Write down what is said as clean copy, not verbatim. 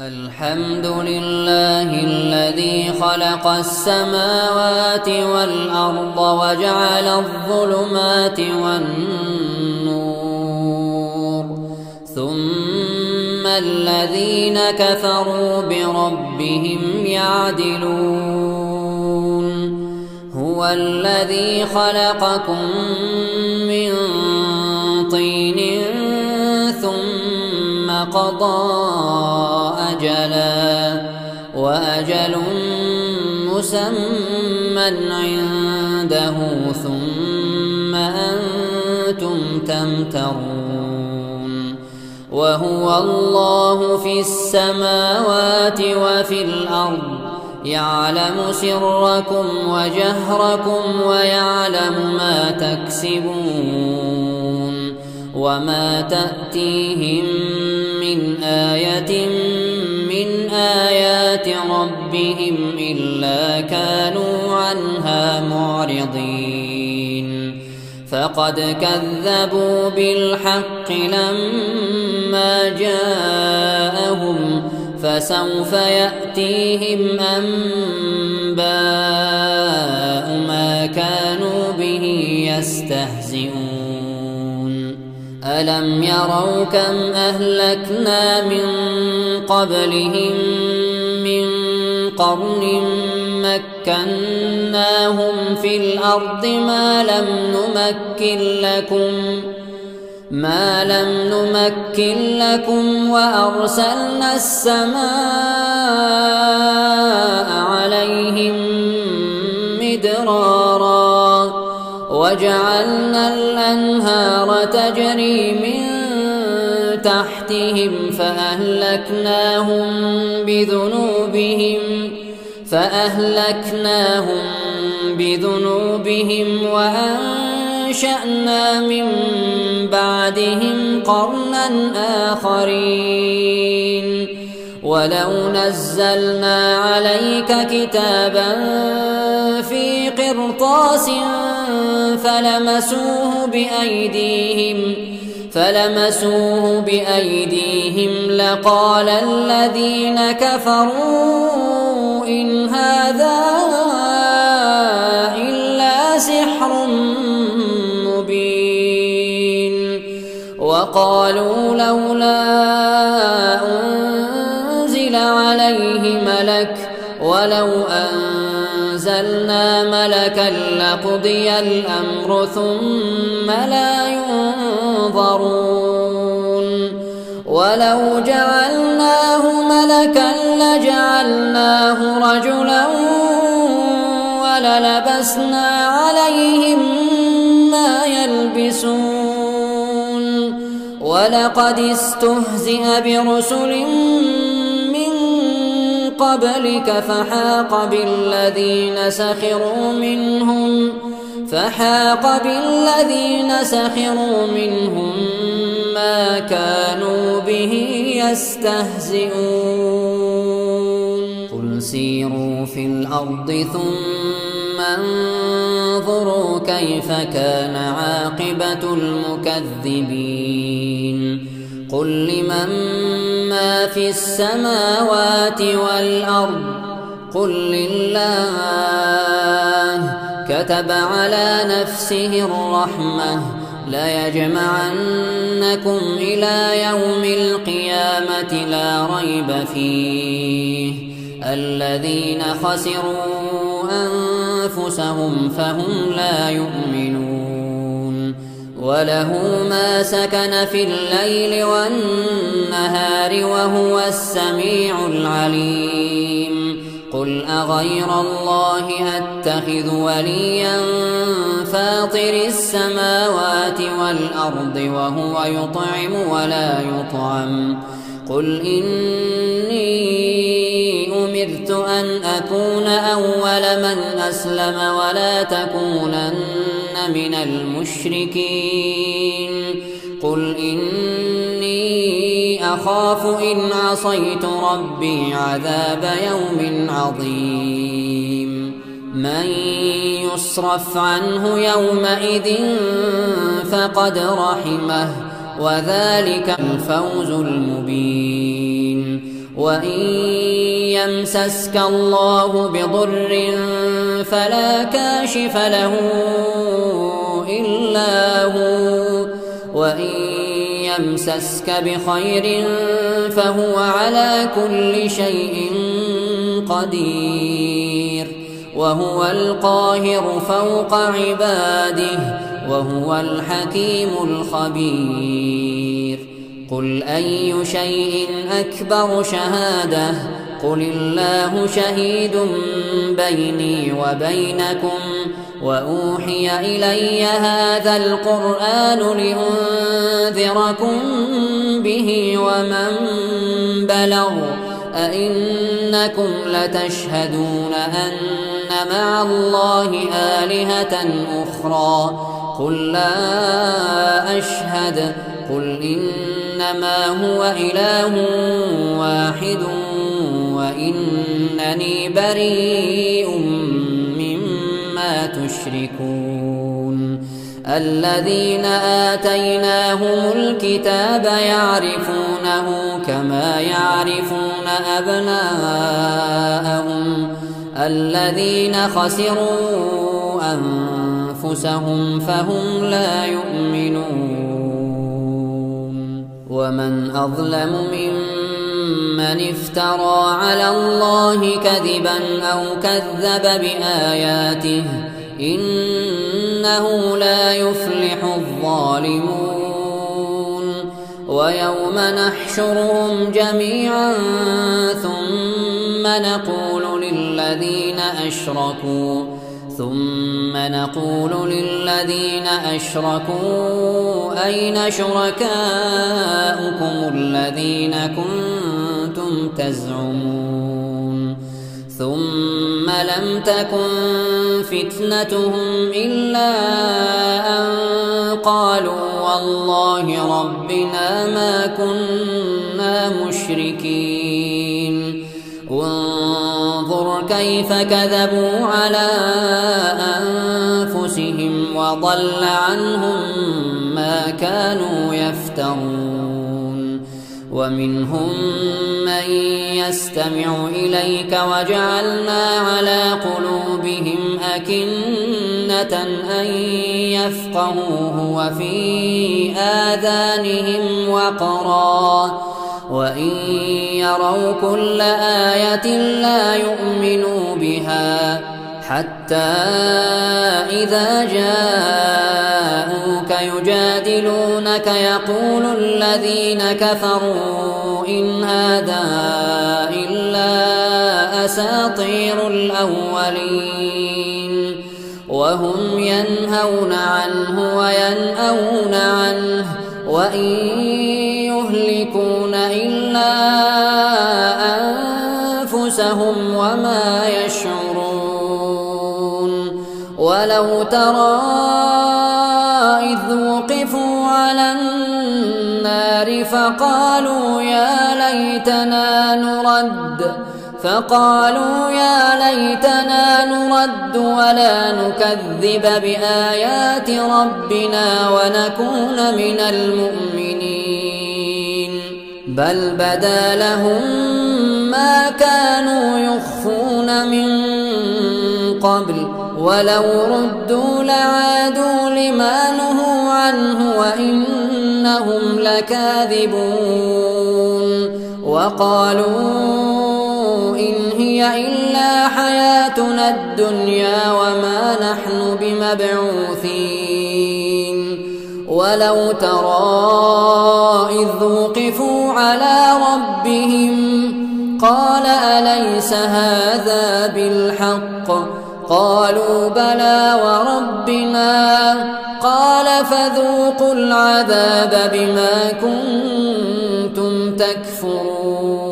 الحمد لله الذي خلق السماوات والأرض وجعل الظلمات والنور ثم الذين كفروا بربهم يعدلون هو الذي خلقكم من طين ثم قضى أجلا وأجل مسمى عنده ثم أنتم تمترون وهو الله في السماوات وفي الأرض يعلم سركم وجهركم ويعلم ما تكسبون وما تأتيهم من آية من آيات ربهم إلا كانوا عنها معرضين فقد كذبوا بالحق لما جاءهم فسوف يأتيهم أنباء ما كانوا به يستهزئون ألم يروا كم أهلكنا من قبلهم من قرن مكناهم في الأرض ما لم نمكن لكم وأرسلنا السماء عليهم مدرارا وجعلنا الأنهار تجري من تحتهم فأهلكناهم بذنوبهم وأنشأنا من بعدهم قرنا آخرين ولو نزلنا عليك كتابا في قرطاس فلمسوه بأيديهم لقال الذين كفروا إن هذا إلا سحر مبين وقالوا لولا أنزل عليه ملك ولو أنزلنا ملكا لقضي الأمر ثم لا ينظرون ولو جعلناه ملكا لجعلناه رجلا وللبسنا عليهم ما يلبسون ولقد استهزئ برسل من قبلك فحاق بالذين سخروا منهم ما كانوا به يستهزئون قل سيروا في الأرض ثم انظروا كيف كان عاقبة المكذبين قل لمن ما في السماوات والأرض قل لله كتب على نفسه الرحمة ليجمعنكم إلى يوم القيامة لا ريب فيه الذين خسروا أنفسهم فهم لا يؤمنون وله ما سكن في الليل والنهار وهو السميع العليم قل أغير الله أتخذ وليا فاطر السماوات والأرض وهو يطعم ولا يطعم قل إني أمرت أن أكون أول من أسلم ولا تكونن من المشركين قل إني أخاف إن عصيت ربي عذاب يوم عظيم من يصرف عنه يومئذ فقد رحمه وذلك الفوز المبين وإن يمسسك الله بضر فلا كاشف له إلا هو، وإن يمسسك بخير فهو على كل شيء قدير، وهو القاهر فوق عباده، وهو الحكيم الخبير. قل أي شيء أكبر شهادة؟ قل الله شهيد بيني وبينكم، وأوحي إلي هذا القرآن لأنذركم به ومن بلغ. أئنكم لتشهدون أن مع الله آلهة أخرى؟ قل لا أشهد. قل إنما هو إله واحد وإنني بريء مما تشركون. الذين آتيناهم الكتاب يعرفونه كما يعرفون أبناءهم، الذين خسروا أنفسهم فهم لا يؤمنون. ومن أظلم ممن افترى على الله كذبا أو كذب بآياته، إنه لا يفلح الظالمون. ويوم نحشرهم جميعا ثم نقول للذين أشركوا أين شركاؤكم الذين كنتم تزعمون؟ ثم لم تكن فتنتهم إلا أن قالوا والله ربنا ما كنا مشركين. انظر كيف كذبوا على أنفسهم وضل عنهم ما كانوا يفترون. ومنهم من يستمع إليك وجعلنا على قلوبهم أكنة أن يفقهوه وفي آذانهم وقرا، وإن يروا كل آية لا يؤمنوا بها، حتى إذا جاءوك يجادلونك يقول الذين كفروا إن هذا إلا أساطير الأولين، وهم ينهون عنه وينأون عنه، وإن يهلكون إلا أنفسهم وما يشعرون. ولو ترى إذ وقفوا على النار فقالوا يا ليتنا نرد ولا نكذب بآيات ربنا ونكون من المؤمنين، بل بدا لهم ما كانوا يخفون من قبل، ولو ردوا لعادوا لما نهوا عنه وإنهم لكاذبون. وقالوا إن هي إلا حياتنا الدنيا وما نحن بمبعوثين. ولو ترى إذ وقفوا على ربهم قال أليس هذا بالحق؟ قالوا بلى وربنا، قال فذوقوا العذاب بما كنتم تكفرون.